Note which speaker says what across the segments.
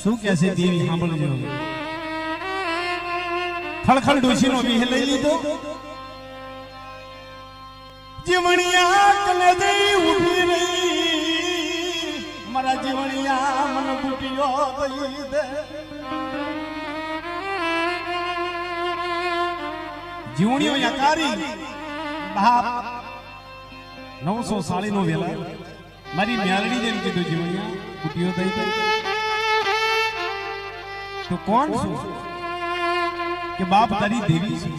Speaker 1: શું કે છે દેવી સાંભળજો ખળખળ ડોશીનો વિહ લઈ લીધો જીવણિયા કને દઈ ઊભી રહી મારા જીવણિયા મન બુટીયો દઈ દે જીવણીઓ યાકારી બાપ 900 સાળીનો વેલા મારી મ્યાલડી જેમ કીધું જીવણિયા બુટીયો દઈ દે તો કોણ છું કે બાપ તારી દેવી છે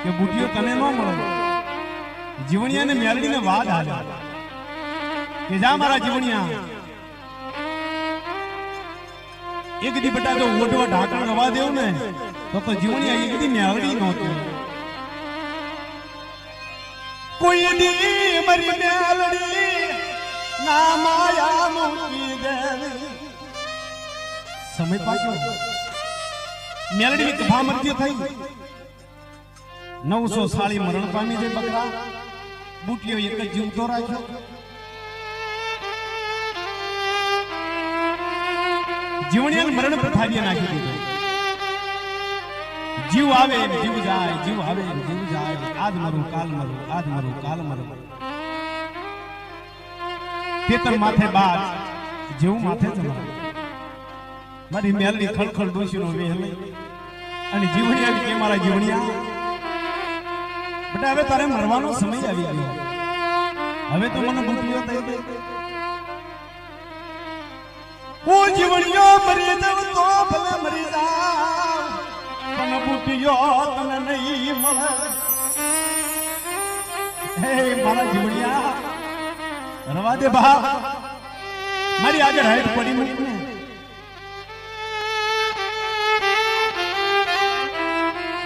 Speaker 1: કે બુટીઓ તને ન મળે જીવણિયાને મેલડીને વાદ આવ્યા કે જા મારા જીવણિયા એક દી બટા જો ઓઢવા ઢાંકણ રવા દેવ ને તો જીવણિયા એક દી મેલડી નહોતી કોઈ દી મરી મેલડી ના માયા મૂકી દેવી સમય પાક્યો મેલડી ની કથા મધ્ય થઈ 900 સાળી મરણ પામી છે બકરા બુટીઓ એક જ જીવતો રાખ્યો જીવણિયાને મરણ પ્રથાવીએ નાખી દીધો જીવ આવે જીવ જાય જીવ આવે જીવ જાય આજ મરું કાલ મરું આજ મરું કાલ મરું તેતર માથે બાદ જેવું માથે જમા મારી મેલડી ખળખળ ડોશીનો વેહ લઈ અને જીવણિયા કે મારા જીવણિયા બેટા હવે તારે મરવાનો સમય આવી ગયો હવે તો મને બુટીઓ થઈ ગઈ હું જીવણિયો મરી જાવ તો ભલે મરી જાવ પણ બુટીઓ તને નહીં મળે હે મારા જીવણિયા રવા દે બાપ મારી આગળ હાઈટ પડી મૂક ને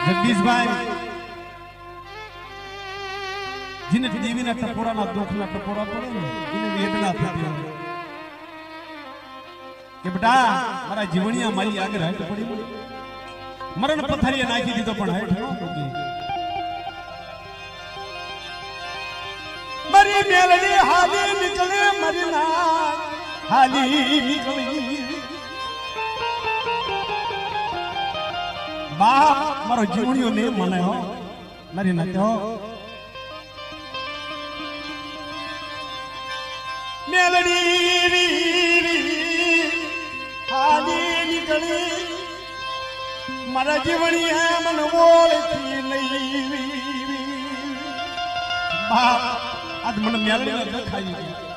Speaker 1: જગદીશભાઈ जिन देवी ना टपोरा ना दुख ना टपोरा पड़े ने इन वेदना थती हो के बेटा मारा जीवणिया मारी आगे हाइट पड़ी मरण पथरिया नाखी दीधो पण हाइट न होगी मरी मेलडी हाली निकले मरी ना हाली निकली बाप मारो जीवणियो ने मने हो मरी न तो मेलडी हाली निकली मारा जीवणिया मन बोलती नहीं बाप आज मन मेलडी खाई